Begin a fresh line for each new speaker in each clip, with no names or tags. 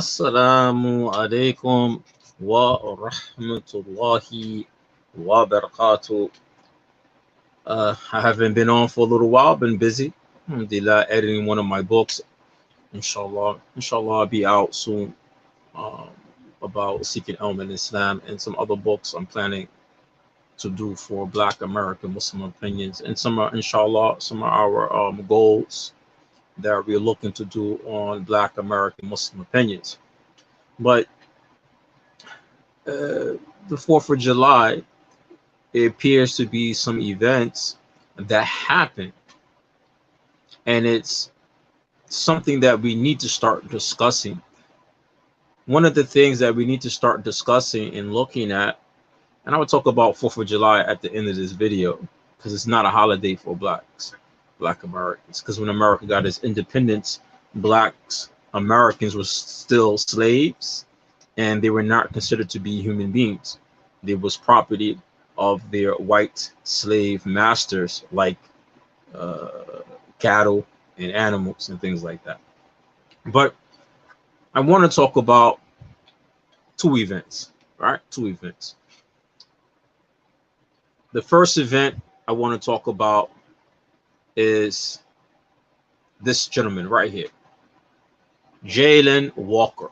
Assalamu alaikum wa rahmatullahi wa barakatuh. I haven't been on for a little while, been busy. Alhamdulillah, editing one of my books. Inshallah, I'll be out soon um, about seeking ilm in Islam and some other books I'm planning to do for Black American Muslim opinions. And some are, inshallah, some are our goals that we're looking to do on Black American Muslim opinions. But the 4th of July, it appears to be some events that happen, and it's something that we need to start discussing. One of the things that we need to start discussing and looking at, and I will talk about 4th of July at the end of this video, because it's not a holiday for Black Americans. Because when America got its independence, Americans were still slaves, and they were not considered to be human beings. They was property of their white slave masters, like cattle and animals and things like that. But I want to talk about two events, right? Two events. The first event I want to talk about is this gentleman right here, Jayland Walker.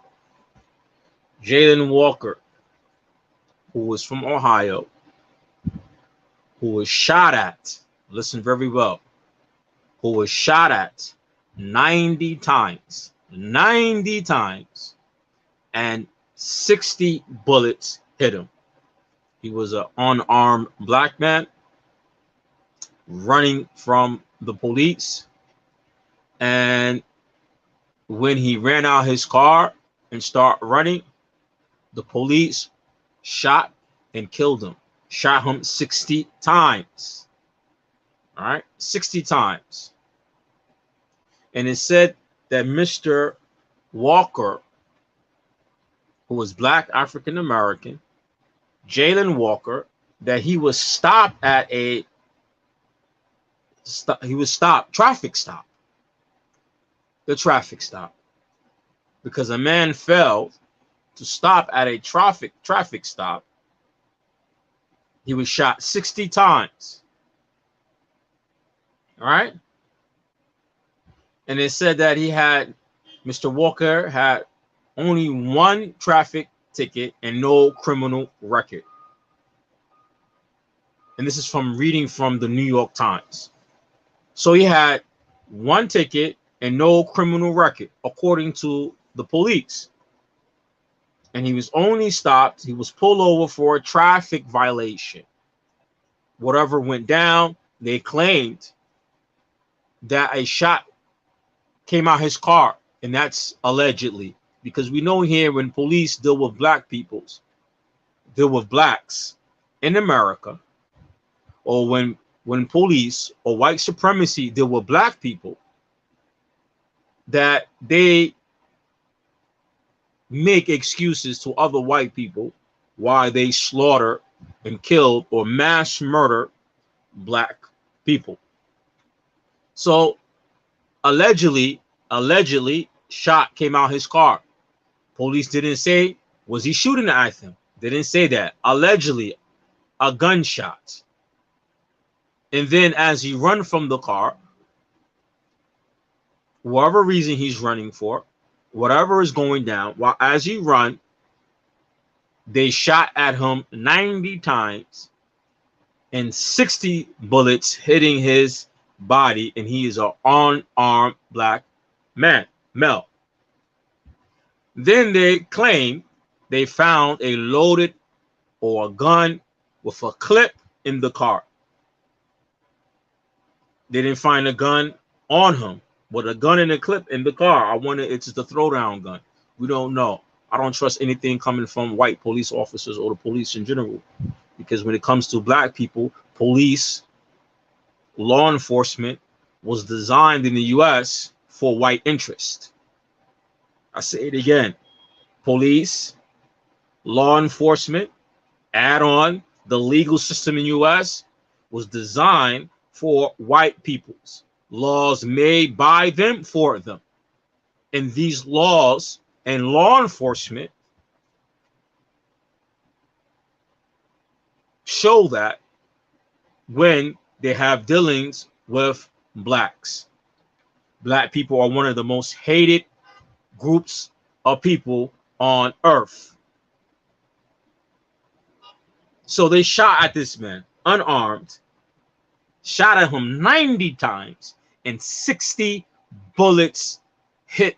Jayland Walker, who was from Ohio, who was shot at, listen very well, who was shot at 90 times, and 60 bullets hit him. He was an unarmed black man running from the police. And when he ran out his car and started running, the police shot and killed him. Shot him 60 times. All right, 60 times. And it said that Mr. Walker, who was Black African American, Jayland Walker, that he was stopped at traffic stop. The traffic stop. Because a man failed to stop at a traffic stop. He was shot 60 times. All right. And it said that Mr. Walker had only one traffic ticket and no criminal record. And this is from reading from the New York Times. So he had one ticket and no criminal record, according to the police. And he was only stopped, he was pulled over for a traffic violation. Whatever went down, they claimed that a shot came out his car, and that's allegedly, because we know here when police deal with black peoples, deal with blacks in America, or when police or white supremacy deal with black people, that they make excuses to other white people why they slaughter and kill or mass murder black people. So allegedly, shot came out his car. Police didn't say, was he shooting at him? They didn't say that. Allegedly, a gunshot. And then as he run from the car, whatever reason he's running for, whatever is going down, while as he run, they shot at him 90 times and 60 bullets hitting his body, and he is an unarmed black male. Then they claim they found a loaded or a gun with a clip in the car. They didn't find a gun on him, but a gun and a clip in the car. It's the throwdown gun. We don't know. I don't trust anything coming from white police officers or the police in general, because when it comes to black people, police, law enforcement was designed in the U.S. for white interest. I say it again. Police, law enforcement, add on the legal system in the U.S. was designed for white peoples. Laws made by them for them. And these laws and law enforcement show that when they have dealings with blacks. Black people are one of the most hated groups of people on earth. So they shot at this man, unarmed, shot at him 90 times, and 60 bullets hit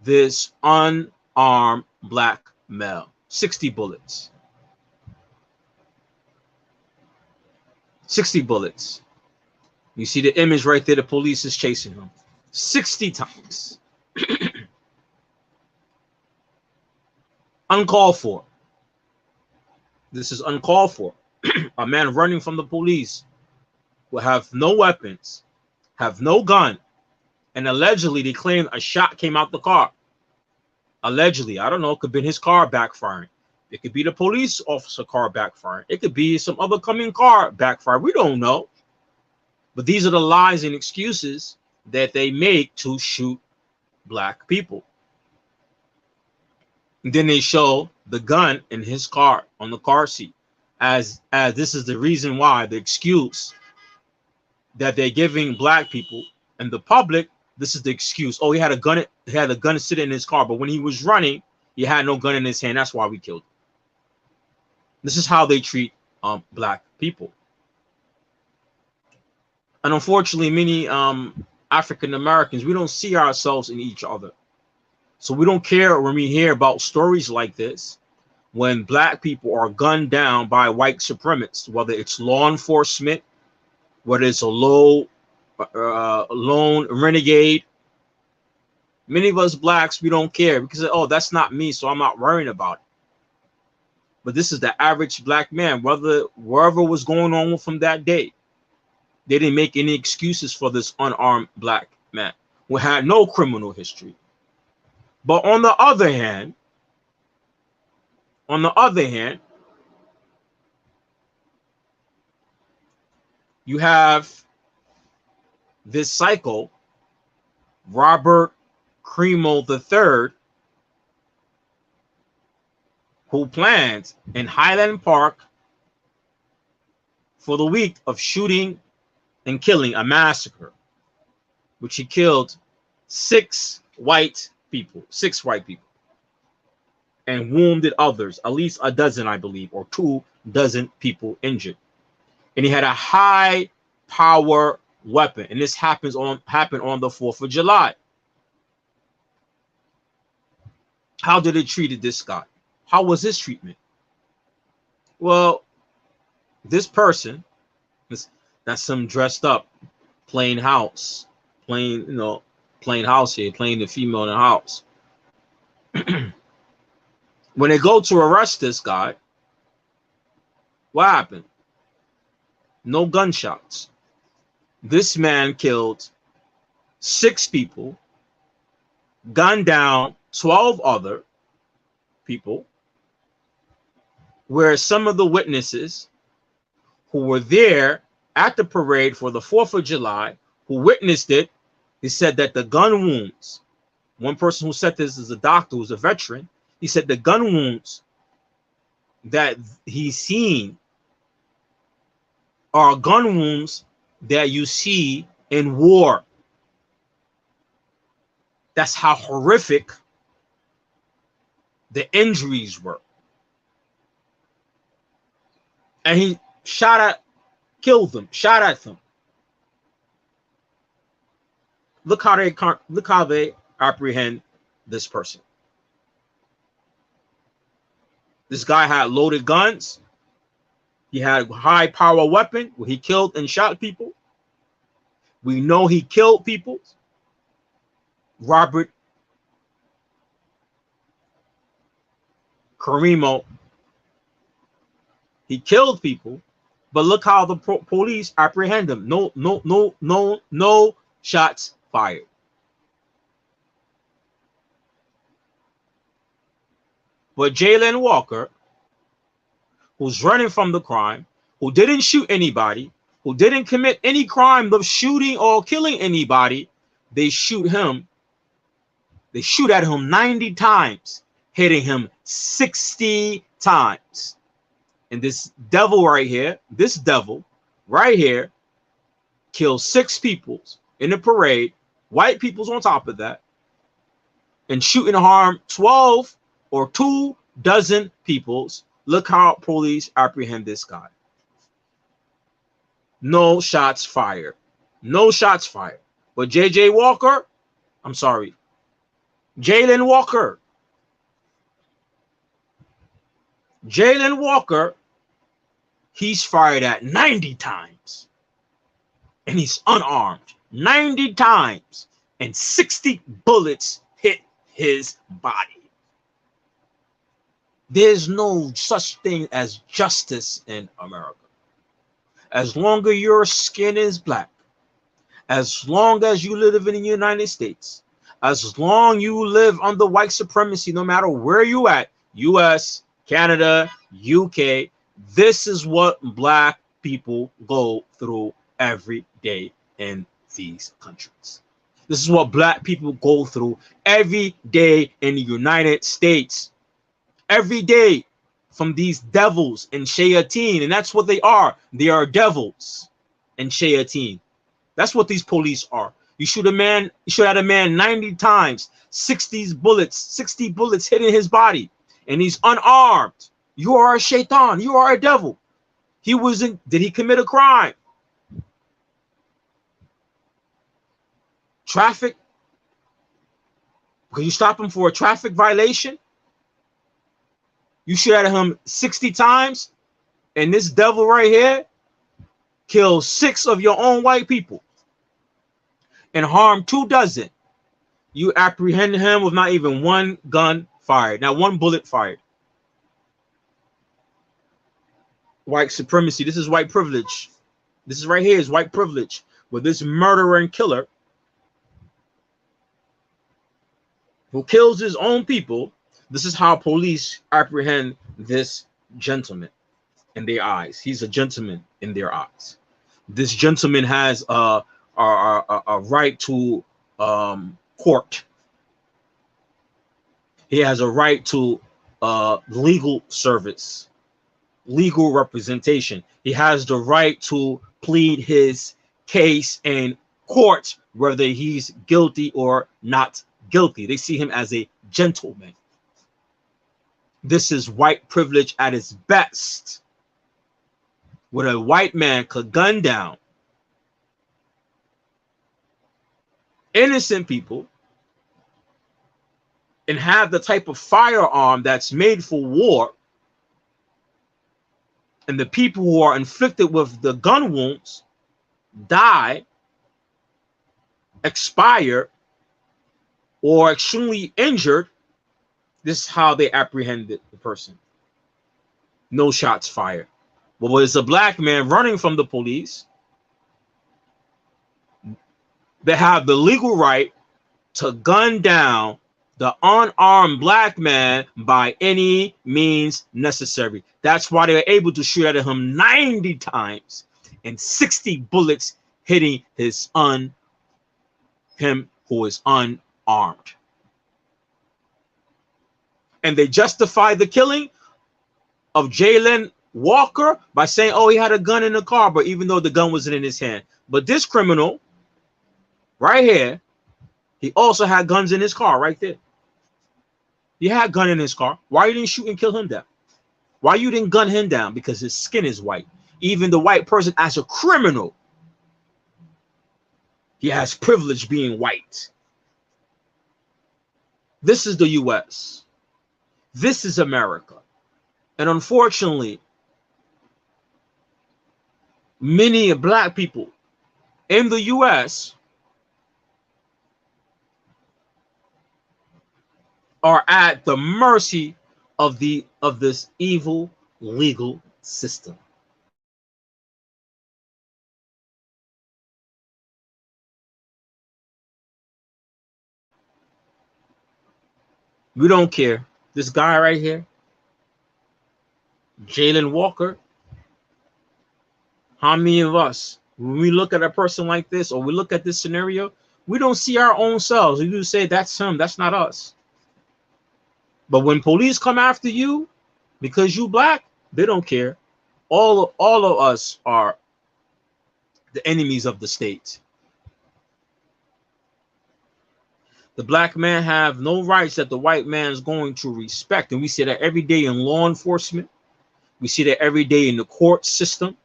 this unarmed black male. 60 bullets. 60 bullets. You see the image right there, the police is chasing him. 60 times. Uncalled for. This is uncalled for. A man running from the police will have no weapons, have no gun, and allegedly they claim a shot came out the car. Allegedly, I don't know, it could be his car backfiring. It could be the police officer car backfiring. It could be some other coming car backfiring. We don't know. But these are the lies and excuses that they make to shoot black people. And then they show the gun in his car on the car seat as this is the reason why, the excuse that they're giving black people and the public. This is the excuse. Oh, he had a gun sitting in his car, but when he was running, he had no gun in his hand. That's why we killed him. This is how they treat black people. And unfortunately, many African Americans, we don't see ourselves in each other. So we don't care when we hear about stories like this, when black people are gunned down by white supremacists, whether it's law enforcement, whether it's a lone renegade. Many of us blacks, we don't care because, oh, that's not me, so I'm not worrying about it. But this is the average black man, wherever was going on with him that day. They didn't make any excuses for this unarmed black man who had no criminal history. But on the other hand, you have this psycho, Robert Crimo III, who planned in Highland Park for the week of shooting and killing, a massacre, which he killed 6 white people, and wounded others, at least a dozen, I believe, or 2 dozen people injured. And he had a high power weapon, and this happened on the 4th of July. How did they treat this guy? How was his treatment? Well, this person, that's some dressed up, playing house here, playing the female in the house. When they go to arrest this guy, what happened? No gunshots. This man killed 6 people, gunned down 12 other people, where some of the witnesses who were there at the parade for the 4th of July, who witnessed it, he said that the gun wounds, one person who said this is a doctor who's a veteran, he said the gun wounds that he's seen are gun wounds that you see in war. That's how horrific the injuries were. And he killed them, shot at them. Look how they apprehend this person. This guy had loaded guns. He had a high power weapon where he killed and shot people. We know he killed people. Robert Crimo, he killed people, but look how the police apprehend him. No shots fired. But Jaylen Walker, who's running from the crime, who didn't shoot anybody, who didn't commit any crime of shooting or killing anybody, they shoot him They shoot at him 90 times, hitting him 60 times. And this devil right here, kills 6 people in the parade, white people's on top of that, and shoot and harm 12 or 2 dozen peoples. Look how police apprehend this guy. No shots fired. No shots fired. But Jalen Walker, he's fired at 90 times. And he's unarmed. 90 times. And 60 bullets hit his body. There's no such thing as justice in America. As long as your skin is black, as long as you live in the United States, as long as you live under white supremacy, no matter where you at, US, Canada, UK, this is what black people go through every day in these countries. This is what black people go through every day in the United States. Every day from these devils in Shayateen. And that's what they are. They are devils in Shayateen. That's what these police are. You shoot at a man 90 times, 60 bullets hitting his body, and he's unarmed. You are a shaitan. You are a devil. Did he commit a crime? Traffic? Could you stop him for a traffic violation? You shoot at him 60 times, and this devil right here kills 6 of your own white people and harm 2 dozen. You apprehend him with not even 1 gun fired, not 1 bullet fired. White supremacy. This is white privilege. This is right here is white privilege. With this murderer and killer who kills his own people, this is how police apprehend this gentleman in their eyes. He's a gentleman in their eyes. This gentleman has a right to court. He has a right to legal service, legal representation. He has the right to plead his case in court, whether he's guilty or not guilty. They see him as a gentleman. This is white privilege at its best, where a white man could gun down innocent people and have the type of firearm that's made for war, and the people who are inflicted with the gun wounds die, expire, or extremely injured. This is how they apprehended the person. No shots fired. But when it's a black man running from the police, they have the legal right to gun down the unarmed black man by any means necessary. That's why they were able to shoot at him 90 times and 60 bullets hitting him who is unarmed. And they justify the killing of Jalen Walker by saying, oh, he had a gun in the car, but even though the gun wasn't in his hand. But this criminal right here, he also had guns in his car right there. He had a gun in his car. Why you didn't shoot and kill him down? Why you didn't gun him down? Because his skin is white. Even the white person as a criminal, he has privilege being white. This is the US. This is America. And unfortunately, many black people in the US are at the mercy of this evil legal system. We don't care. This guy right here, Jalen Walker, how many of us, when we look at a person like this or we look at this scenario, We don't see our own selves. We do say that's him, that's not us. But when police come after you because you black, they don't care. All of us are the enemies of the state. The black man have no rights that the white man is going to respect. And we see that every day in law enforcement. We see that every day in the court system.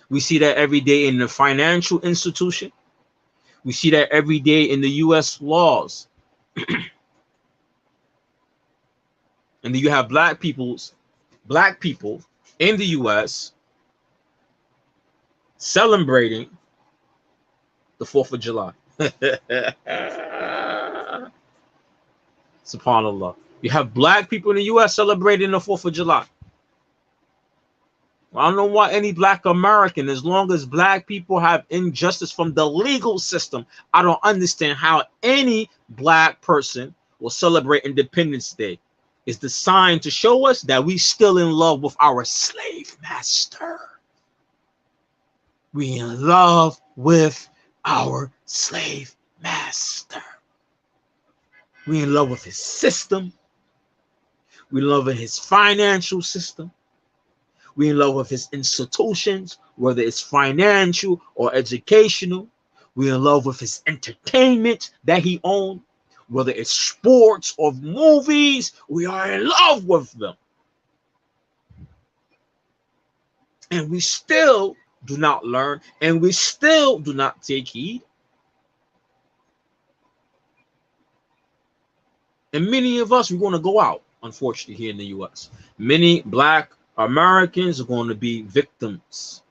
We see that every day in the financial institution. We see that every day in the U.S. laws. And then you have black people in the U.S. celebrating the 4th of July. SubhanAllah. You have black people in the U.S. celebrating the 4th of July. I don't know why any black American, as long as black people have injustice from the legal system, I don't understand how any black person will celebrate Independence Day. It's the sign to show us that we still in love with our slave master. We in love with our slave master. We in love with his system. We in love with his financial system. We in love with his institutions, whether it's financial or educational. We in love with his entertainment that he owns, whether it's sports or movies. We are in love with them. And we still do not learn, and we still do not take heed. And many of us, we're going to go out, unfortunately, here in the U.S. Many black Americans are going to be victims.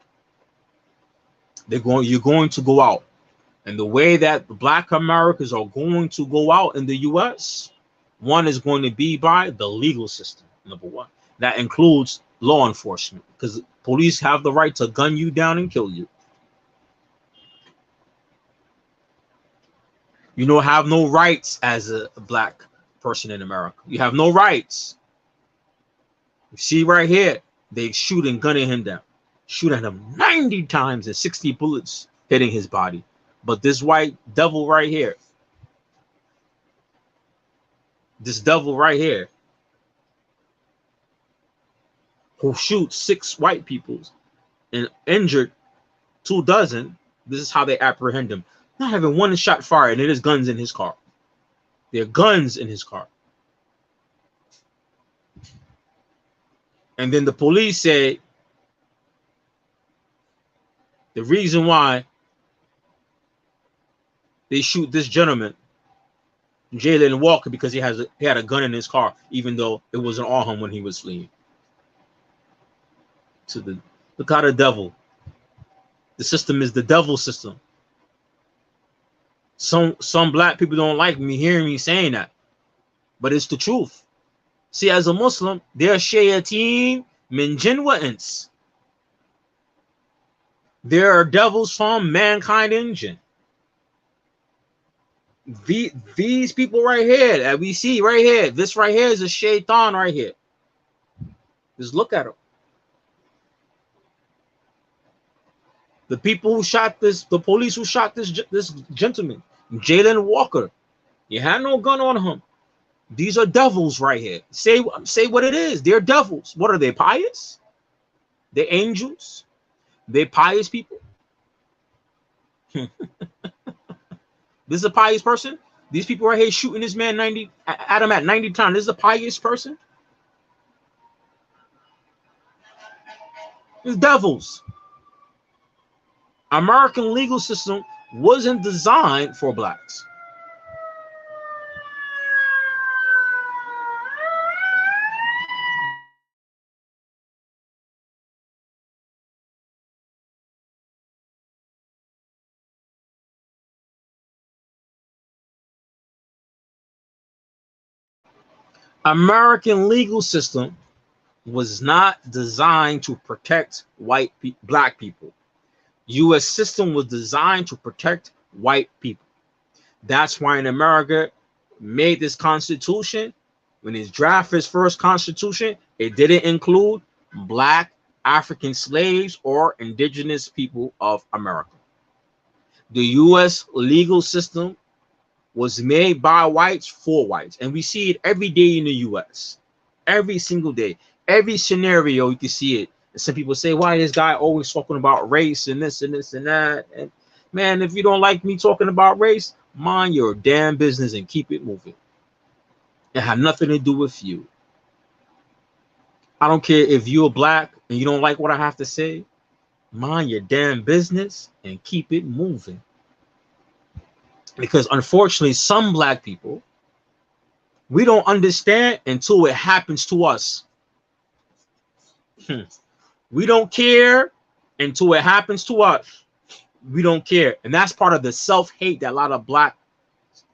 You're going to go out. And the way that the black Americans are going to go out in the U.S., one is going to be by the legal system, number one. That includes law enforcement, because police have the right to gun you down and kill you. You don't have no rights as a black person in America. You have no rights. You see right here, they shoot and gunning him down. Shoot at him 90 times and 60 bullets hitting his body. But this white devil right here, who shoots 6 white people and injured 2 dozen, this is how they apprehend him. Not having one shot fired, and there's guns in his car. There are guns in his car. And then the police say the reason why they shoot this gentleman, Jalen Walker, because he had a gun in his car, even though it wasn't on him when he was fleeing. Look how the devil. The system is the devil system. Some black people don't like me hearing me saying that, but it's the truth. See, as a Muslim, they're shayateen min jinn wa ins. There are devils from mankind and jinn. These people right here that we see right here, this right here is a shaitan right here. Just look at him. The people who shot the police who shot this gentleman, Jalen Walker, he had no gun on him. These are devils right here. Say what it is. They're devils. What are they? Pious? They're angels? They're pious people? This is a pious person? These people right here shooting this man at him at 90 times. This is a pious person? It's devils. American legal system wasn't designed for blacks. American legal system was not designed to protect black people. U.S. system was designed to protect white people. That's why in America made this constitution. When it drafted his first constitution, it didn't include black African slaves or indigenous people of America. The U.S. legal system was made by whites for whites, and we see it every day in the U.S. Every single day, every scenario you can see it. And some people say, "Why is this guy always talking about race and this and this and that?" And man, if you don't like me talking about race, mind your damn business and keep it moving. It had nothing to do with you. I don't care if you're black and you don't like what I have to say. Mind your damn business and keep it moving. Because unfortunately, some black people, we don't understand until it happens to us. We don't care until it happens to us. We don't care. And that's part of the self-hate that a lot of black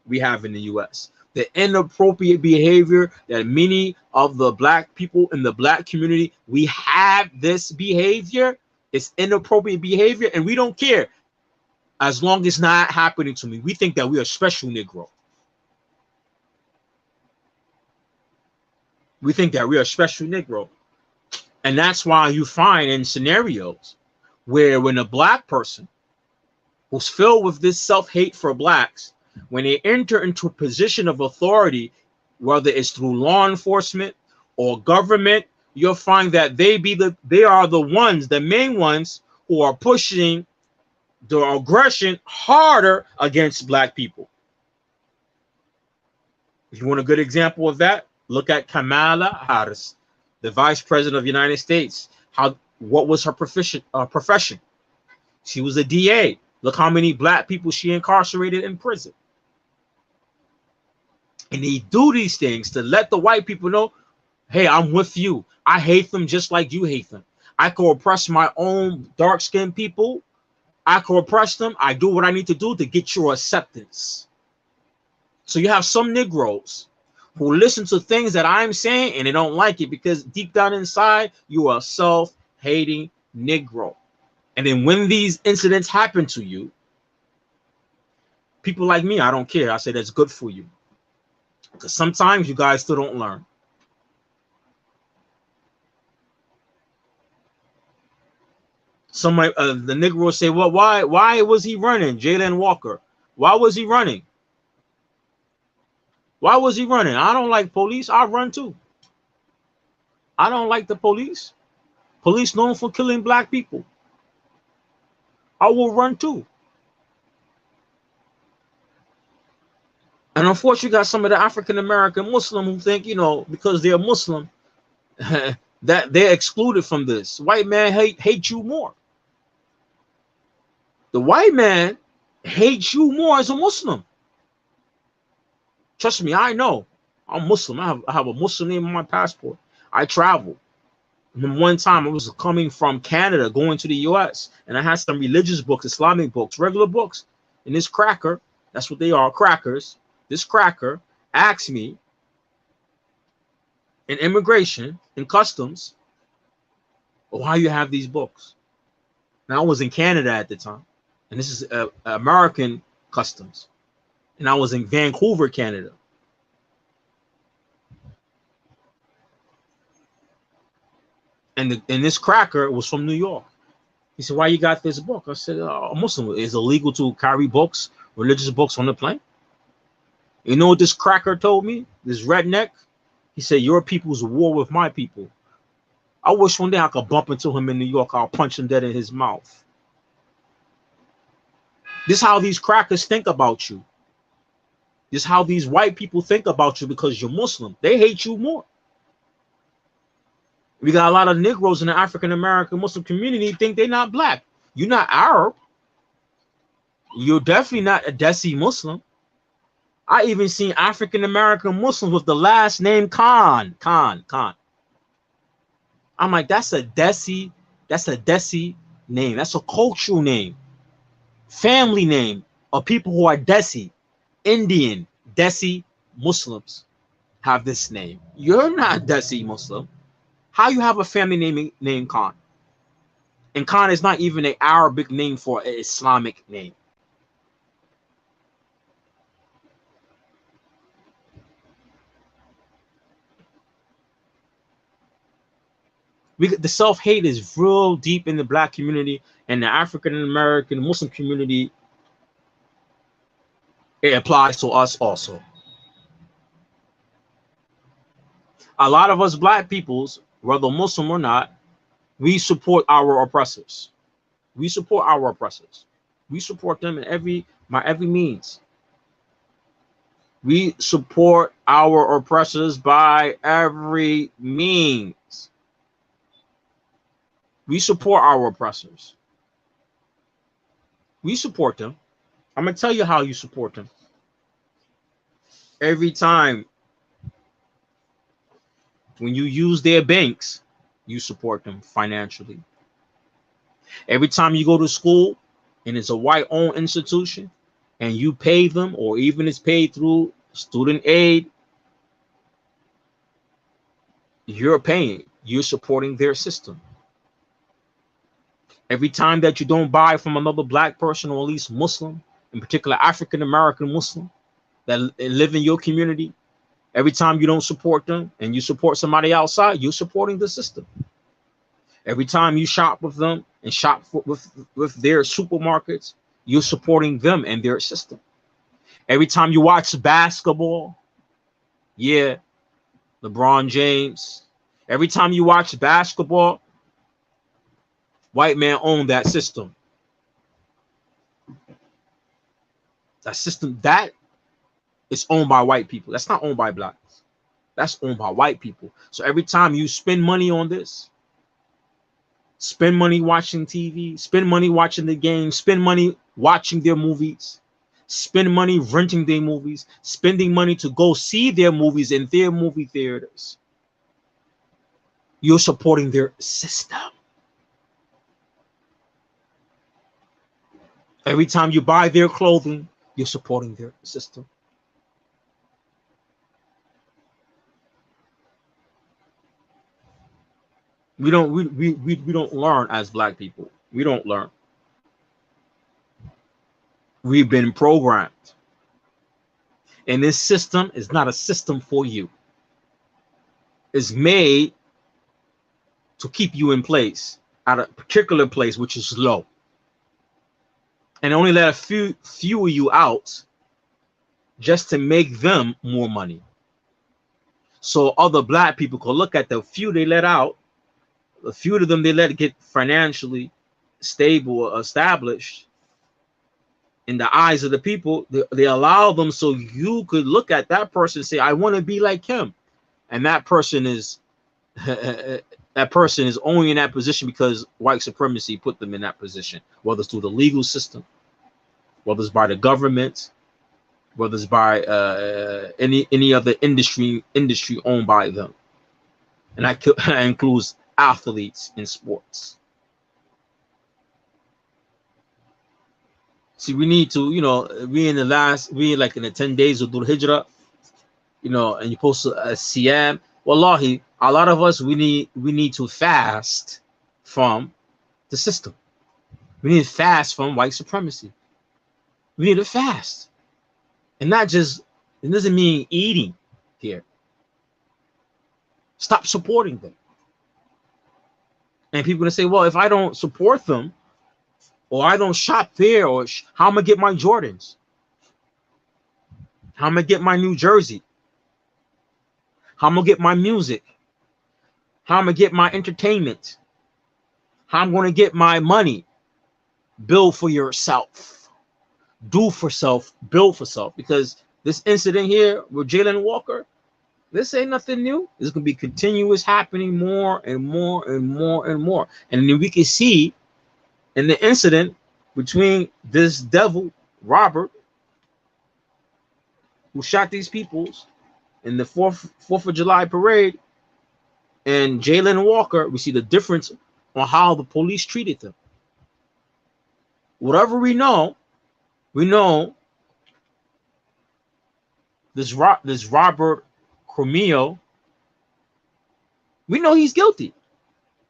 we have in the US. The inappropriate behavior that many of the black people in the black community, we have this behavior. It's inappropriate behavior, and we don't care as long as it's not happening to me. We think that we are special Negro. We think that we are special Negro. And that's why you find in scenarios where when a black person who's filled with this self-hate for blacks, when they enter into a position of authority, whether it's through law enforcement or government, you'll find that they are the ones, the main ones, who are pushing the aggression harder against black people. If you want a good example of that, look at Kamala Harris, the Vice President of the United States. What was her profession? She was a DA. Look how many black people she incarcerated in prison. And they do these things to let the white people know, hey, I'm with you. I hate them just like you hate them. I can oppress my own dark-skinned people. I can oppress them. I do what I need to do to get your acceptance. So you have some Negroes who listen to things that I'm saying and they don't like it because deep down inside, you are a self-hating Negro. And then when these incidents happen to you, people like me, I don't care. I say that's good for you. Because sometimes you guys still don't learn. Somebody, the Negro say, well, why was he running? Jalen Walker. Why was he running? Why was he running? I don't like police. I run too. I don't like the police. Police known for killing black people. I will run too. And unfortunately, you got some of the African-American Muslim who think, because they're Muslim, that they're excluded from this. White man hate you more. The white man hates you more as a Muslim. Trust me, I know. I'm Muslim. I have a Muslim name on my passport. I travel. And then one time I was coming from Canada, going to the US, and I had some religious books, Islamic books, regular books. And this cracker, that's what they are, crackers. This cracker asked me in immigration, in customs, why you have these books? And I was in Canada at the time. And this is American customs. And I was in Vancouver, Canada. And this cracker was from New York. He said, why you got this book? I said, Muslim. Is it illegal to carry books, religious books on the plane? You know what this cracker told me? This redneck? He said, your people's war with my people. I wish one day I could bump into him in New York. I'll punch him dead in his mouth. This is how these crackers think about you. This is how these white people think about you because you're Muslim. They hate you more. We got a lot of Negroes in the African-American Muslim community think they're not black. You're not Arab. You're definitely not a Desi Muslim. I even seen African-American Muslims with the last name Khan. I'm like, that's a Desi name. That's a cultural name. Family name of people who are Desi, Indian, Desi Muslims have this name. You're not Desi Muslim. How you have a family name named Khan? And Khan is not even an Arabic name for an Islamic name. The self-hate is real deep in the black community and the African-American Muslim community. It applies to us also. A lot of us black peoples, whether Muslim or not, we support our oppressors. We support our oppressors. We support them in every means. We support our oppressors by every means. We support our oppressors. We support them. I'm gonna tell you how you support them. Every time when you use their banks, you support them financially. Every time you go to school and it's a white-owned institution and you pay them, or even it's paid through student aid, you're paying. You're supporting their system. Every time that you don't buy from another black person, or at least Muslim, in particular African American Muslim, that live in your community, every time you don't support them and you support somebody outside, you're supporting the system. Every time you shop with them and shop with their supermarkets, you're supporting them and their system. Every time you watch basketball, yeah, LeBron James. Every time you watch basketball, white man own that system. That system, that is owned by white people. That's not owned by blacks. That's owned by white people. So every time you spend money on this, spend money watching TV, spend money watching the game, spend money watching their movies, spend money renting their movies, spending money to go see their movies in their movie theaters, you're supporting their system. Every time you buy their clothing, you're supporting their system. We don't learn as black people. We don't learn. We've been programmed. And this system is not a system for you. It's made to keep you in place at a particular place, which is low. And only let a few of you out just to make them more money. So other black people can look at the few they let out, the few of them they let get financially stable or established in the eyes of the people. They allow them so you could look at that person and say, I want to be like him. And that person is only in that position because white supremacy put them in that position, whether it's through the legal system, whether it's by the government, whether it's by any other industry owned by them. And that includes athletes in sports. See, we need to, we in the 10 days of Dhul Hijrah, and you're supposed to Siyam. Wallahi, a lot of us, we need to fast from the system. We need to fast from white supremacy. We need to fast. And not just, it doesn't mean eating here. Stop supporting them. And people are going to say, well, if I don't support them, or I don't shop there, or how am I going to get my Jordans? How am I going to get my New Jersey? How am I going to get my music? How am I going to get my entertainment? How am I going to get my money? Build for yourself. Do for self, build for self. Because this incident here with Jalen Walker, this ain't nothing new. It's going to be continuous happening more and more and more and more. And then we can see in the incident between this devil, Robert, who shot these peoples in the 4th of July parade, and Jalen Walker, we see the difference on how the police treated them. Whatever we know this Robert Cromio, we know he's guilty.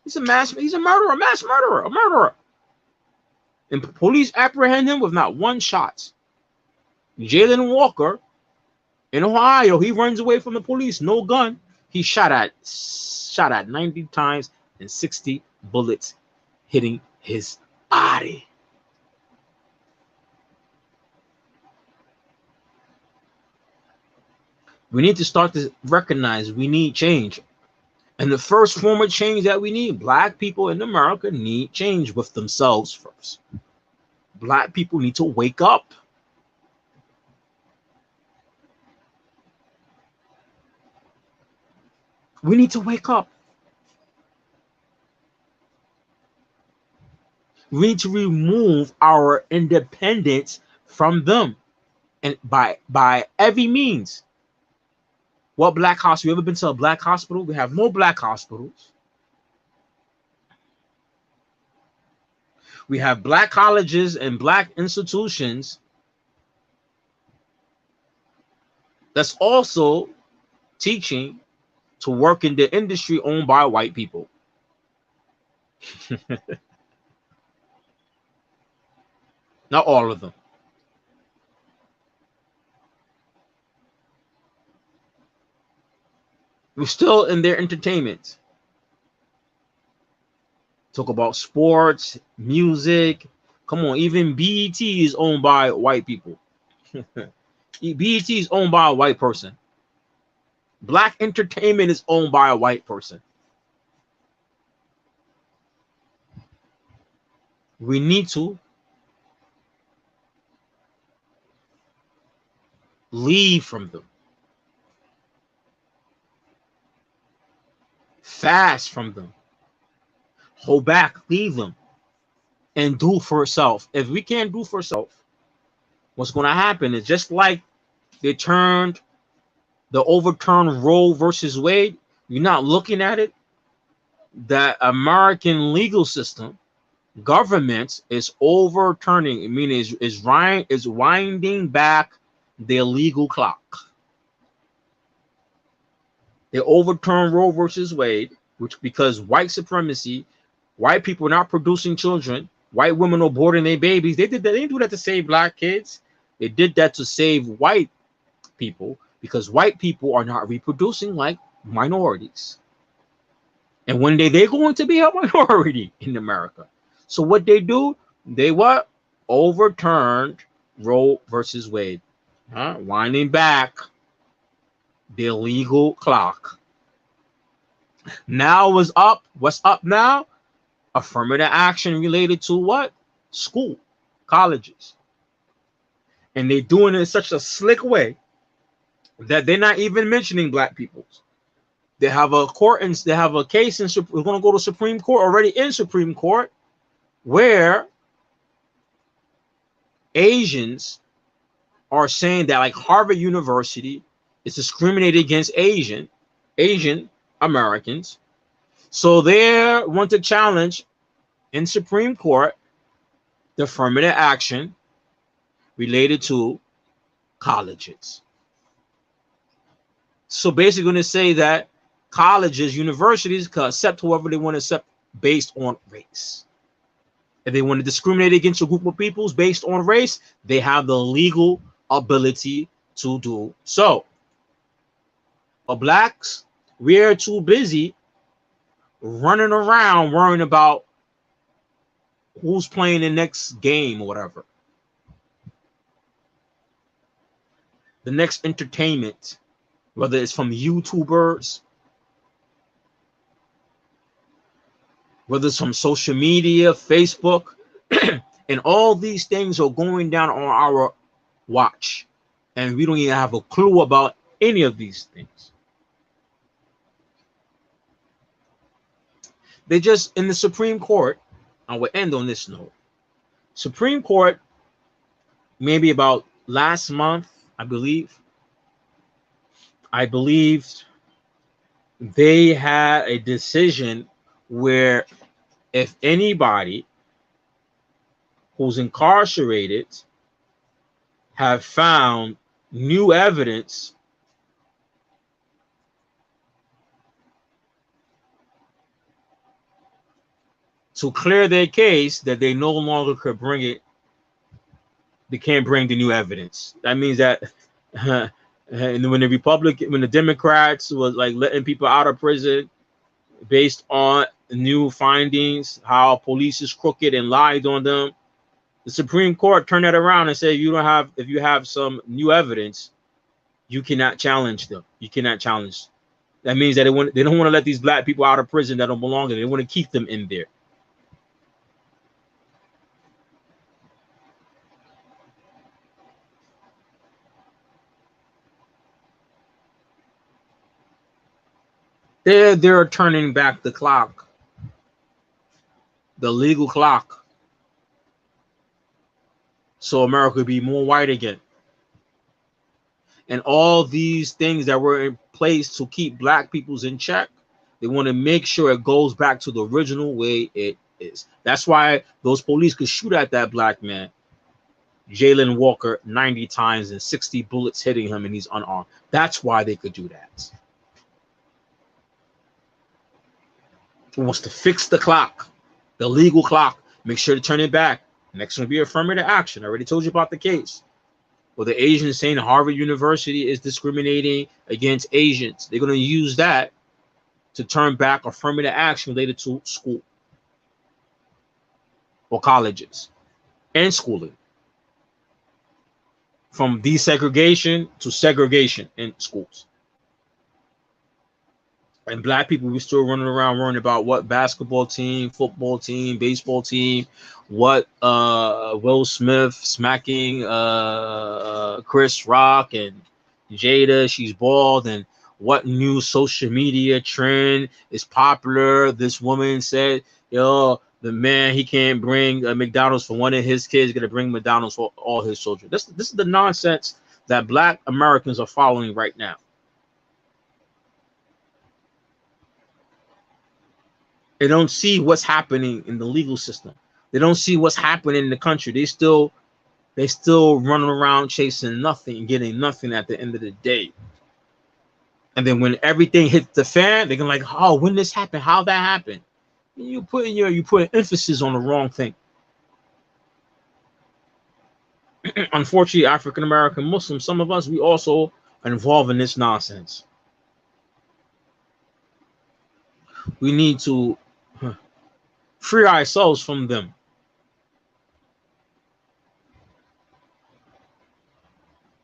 He's a murderer, mass murderer, a murderer. And police apprehend him with not one shot. Jalen Walker in Ohio, he runs away from the police, no gun. He shot at 90 times and 60 bullets hitting his body. We need to start to recognize we need change. And the first form of change that we need, black people in America need change with themselves first. Black people need to wake up. We need to wake up. We need to remove our independence from them, and by every means. What black hospital? You ever been to a black hospital? We have no black hospitals. We have black colleges and black institutions that's also teaching to work in the industry owned by white people. Not all of them. We're still in their entertainment. Talk about sports, music. Come on, even BET is owned by white people. BET is owned by a white person. Black entertainment is owned by a white person. We need to leave from them. Fast from them. Hold back, leave them, and do for self. If we can't do for self, what's going to happen is just like they overturned Roe versus Wade. You're not looking at it. That American legal system, government is overturning. I mean, is winding back their legal clock. They overturned Roe versus Wade, which because white supremacy. White people not producing children. White women aborting their babies. They did that. They didn't do that to save black kids. They did that to save white people because white people are not reproducing like minorities. And one day they're going to be a minority in America. So what they do, they what? Overturned Roe versus Wade. Winding back their legal clock. Now what's up? What's up now? Affirmative action related to what? School, colleges. And they're doing it in such a slick way that they're not even mentioning black people. They have a court and they have a case in we're going to go to Supreme Court, already in Supreme Court, where Asians are saying that like Harvard University is discriminating against Asian Americans. So they want to challenge in Supreme Court the affirmative action related to colleges. So basically going to say that colleges, universities can accept whoever they want to accept based on race. If they want to discriminate against a group of peoples based on race, they have the legal ability to do so. But blacks, we're too busy running around worrying about who's playing the next game or whatever. The next entertainment, whether it's from YouTubers, whether it's from social media, Facebook, and all these things are going down on our watch. And we don't even have a clue about any of these things. They just, in the Supreme Court, I will end on this note. Supreme Court, maybe about last month, I believe they had a decision where if anybody who's incarcerated have found new evidence to clear their case, that they no longer could bring it, they can't bring the new evidence. That means that and when the Democrats was like letting people out of prison based on new findings, how police is crooked and lied on them, the Supreme Court turned that around and said, if you have some new evidence, You cannot challenge them. You cannot challenge. That means that they don't want to let these black people out of prison that don't belong there. They want to keep them in there. They're turning back the clock, the legal clock, so America would be more white again. And all these things that were in place to keep black peoples in check, they want to make sure it goes back to the original way it is. That's why those police could shoot at that black man, Jalen Walker, 90 times and 60 bullets hitting him, and he's unarmed. That's why they could do that. It wants to fix the clock, the legal clock, make sure to turn it back. Next one will be affirmative action. I already told you about the case. Well, the Asians saying Harvard University is discriminating against Asians. They're going to use that to turn back affirmative action related to school or colleges and schooling. From desegregation to segregation in schools. And black people, we still running around worrying about what basketball team, football team, baseball team, what Will Smith smacking Chris Rock and Jada, she's bald, and what new social media trend is popular. This woman said, yo, the man, he can't bring McDonald's for one of his kids, gonna bring McDonald's for all his children. This is the nonsense that black Americans are following right now. They don't see what's happening in the legal system. They don't see what's happening in the country. They still running around chasing nothing and getting nothing at the end of the day. And then when everything hits the fan, they're gonna like, oh, when this happened, how that happened. You put emphasis on the wrong thing. Unfortunately, African American Muslims, some of us, we also are involved in this nonsense. We need to free ourselves from them.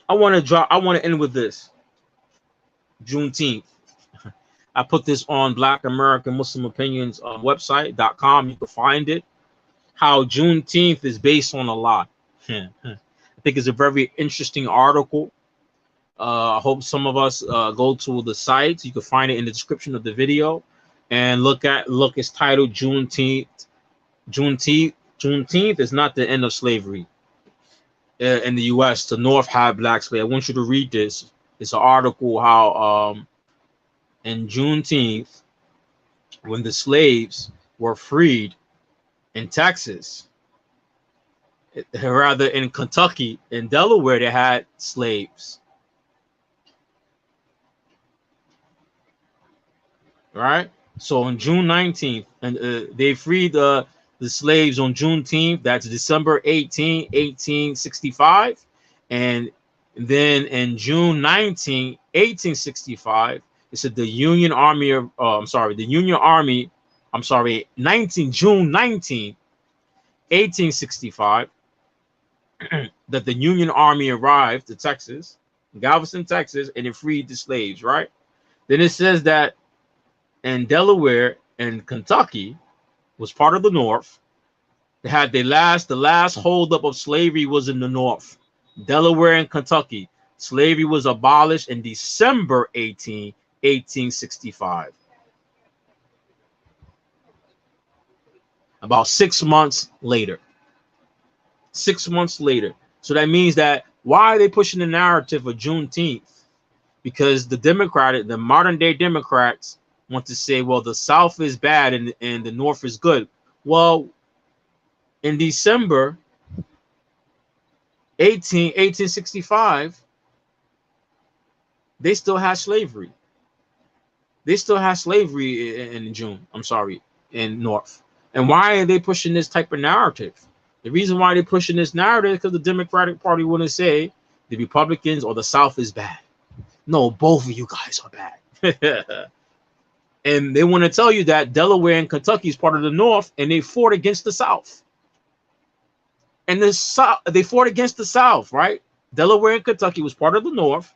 I want to end with this. Juneteenth. I put this on Black American Muslim Opinions website.com. You can find it. How Juneteenth is based on a lie. I think it's a very interesting article. I hope some of us go to the site. You can find it in the description of the video and look. It's titled Juneteenth. Juneteenth is not the end of slavery in the U.S. The North had black slaves. I want you to read this. It's an article how in Juneteenth, when the slaves were freed in Texas, rather in Kentucky, in Delaware, they had slaves. Right? So on June 19th, and they freed the slaves on Juneteenth. That's December 18, 1865. And then in June 19, 1865, it said the Union Army of, June 19, 1865, that the Union Army arrived to Texas, Galveston, Texas, and it freed the slaves, right? Then it says that in Delaware and Kentucky was part of the North. They had the last holdup of slavery was in the North. Delaware and Kentucky. Slavery was abolished in December 18, 1865. About 6 months later. 6 months later. So that means that why are they pushing the narrative of Juneteenth? Because the modern day Democrats want to say, well, the South is bad and the North is good. Well, in December 1865, they still had slavery. They still had slavery in June. In North. And why are they pushing this type of narrative? The reason why they're pushing this narrative is because the Democratic Party wouldn't say the Republicans or the South is bad. No, both of you guys are bad. And they want to tell you that Delaware and Kentucky is part of the North, and they fought against the South. And they fought against the South, right? Delaware and Kentucky was part of the North,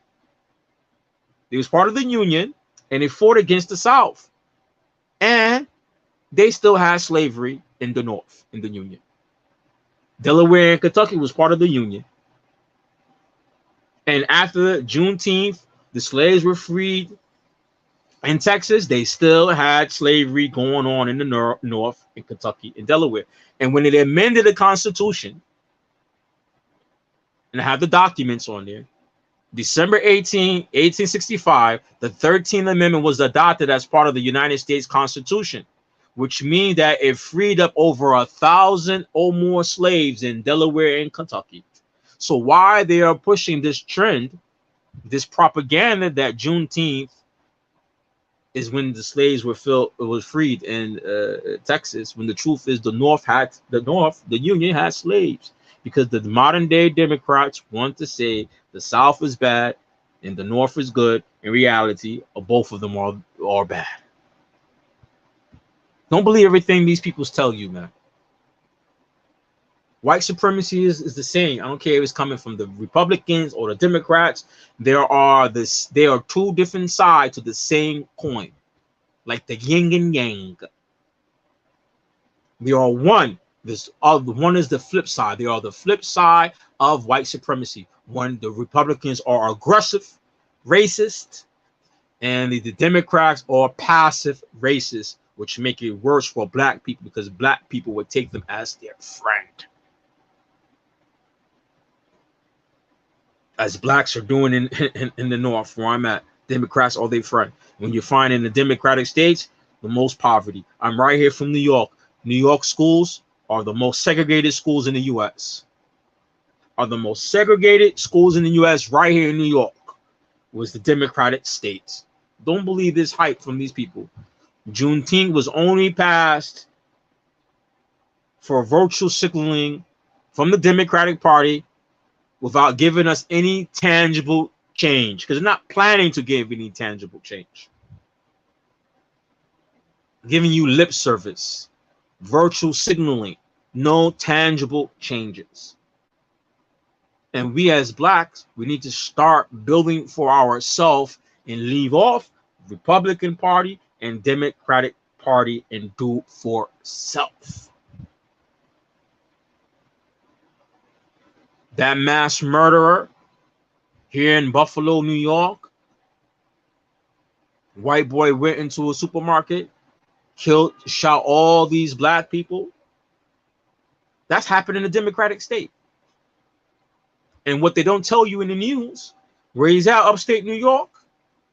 They was part of the Union, and they fought against the South. And they still had slavery in the North, in the Union. Delaware and Kentucky was part of the Union. And after Juneteenth, the slaves were freed in Texas. They still had slavery going on in the North, in Kentucky and Delaware. And when they amended the Constitution, and I have the documents on there, December 18, 1865, the 13th Amendment was adopted as part of the United States Constitution, which means that it freed up over 1,000 or more slaves in Delaware and Kentucky. So why they are pushing this trend, this propaganda that Juneteenth is when the slaves were freed in Texas, when the truth is the Union had slaves, because the modern day Democrats want to say the South is bad and the North is good. In reality, both of them are bad. Don't believe everything these people tell you, man. White supremacy is the same. I don't care if it's coming from the Republicans or the Democrats. There are two different sides to the same coin, like the yin and yang. They are one. One is the flip side. They are the flip side of white supremacy. When the Republicans are aggressive, racist, and the Democrats are passive, racist, which make it worse for black people because black people would take them as their friend. As blacks are doing in the North, where I'm at, Democrats are their friend. When you find in the Democratic states, the most poverty. I'm right here from New York. New York schools are the most segregated schools in the U.S. Are the most segregated schools in the U.S. right here in New York was the Democratic states. Don't believe this hype from these people. Juneteenth was only passed for virtual signaling from the Democratic Party without giving us any tangible change, because they're not planning to give any tangible change. Giving you lip service, virtual signaling, no tangible changes. And we as blacks, we need to start building for ourselves and leave off Republican Party and Democratic Party and do for self. That mass murderer here in Buffalo, New York, white boy went into a supermarket, shot all these black people. That's happened in a Democratic state. And what they don't tell you in the news, where he's at, upstate New York,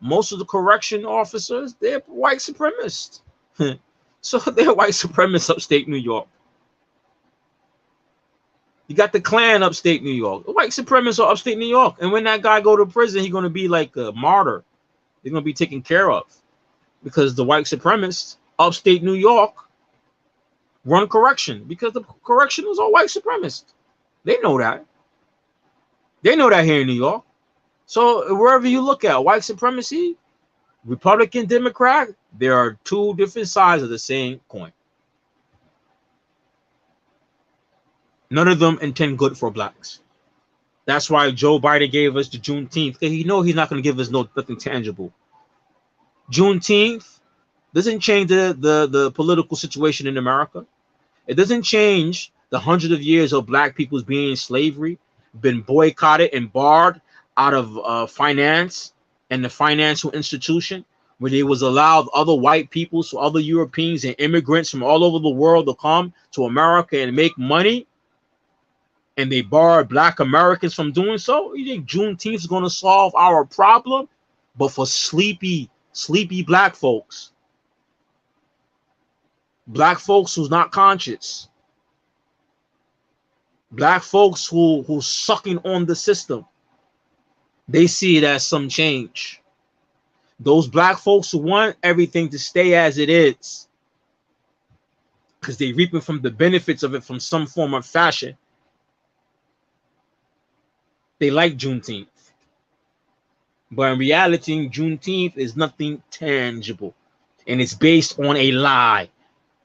most of the correction officers, they're white supremacists. So they're white supremacists upstate New York. You got the Klan upstate New York. The white supremacists are upstate New York. And when that guy go to prison, he's going to be like a martyr. They're going to be taken care of. Because the white supremacists upstate New York run correction. Because the correctionals are white supremacists. They know that. They know that here in New York. So wherever you look at, white supremacy, Republican, Democrat, there are two different sides of the same coin. None of them intend good for blacks. That's why Joe Biden gave us the Juneteenth. He knows he's not going to give us nothing tangible. Juneteenth doesn't change the political situation in America. It doesn't change the hundreds of years of black people's being in slavery, been boycotted and barred out of finance and the financial institution, where they was allowed other white people, so other Europeans and immigrants from all over the world to come to America and make money. And they barred black Americans from doing so. You think Juneteenth is going to solve our problem? But for sleepy black folks who's not conscious, black folks who's sucking on the system, they see it as some change. Those black folks who want everything to stay as it is, because they're reaping from the benefits of it from some form of fashion, they like Juneteenth. But in reality, Juneteenth is nothing tangible. And it's based on a lie.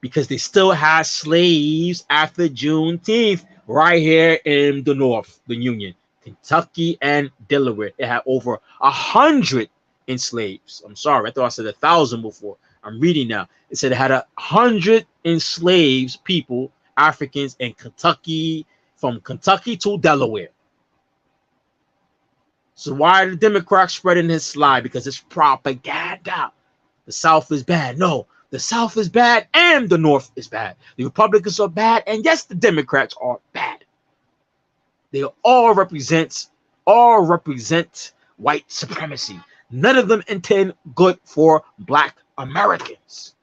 Because they still have slaves after Juneteenth right here in the North, the Union. Kentucky and Delaware. They had over 100 enslaved. I'm sorry, I thought I said 1,000 before. I'm reading now. It said it had 100 enslaved people, Africans in Kentucky, from Kentucky to Delaware. So why are the Democrats spreading this lie? Because it's propaganda. The South is bad. No, the South is bad and the North is bad. The Republicans are bad, and yes, the Democrats are bad. They all represent white supremacy. None of them intend good for Black Americans.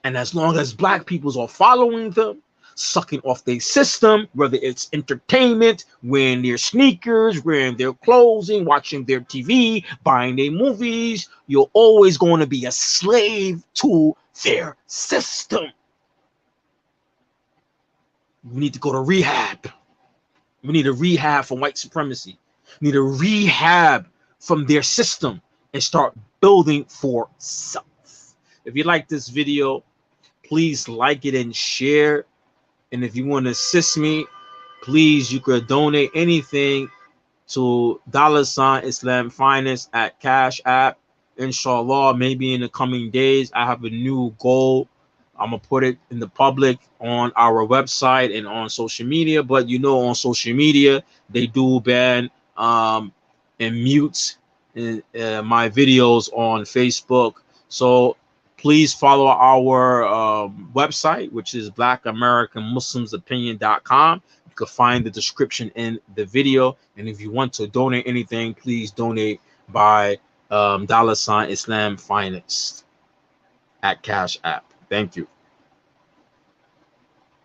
And as long as Black peoples are following them, sucking off their system, whether it's entertainment, wearing their sneakers, wearing their clothing, watching their TV, buying their movies, you're always going to be a slave to their system. We need to go to rehab. We need a rehab from white supremacy. We need a rehab from their system and start building for self. If you like this video, please like it and share. And if you want to assist me, please, you could donate anything to $Islam Finance at Cash App. Inshallah, maybe in the coming days, I have a new goal. I'm going to put it in the public on our website and on social media. But you know, on social media, they do ban and mute my videos on Facebook. So please follow our website, which is BlackAmericanMuslimsOpinion.com. You can find the description in the video. And if you want to donate anything, please donate by $Islam Finance at Cash App. Thank you.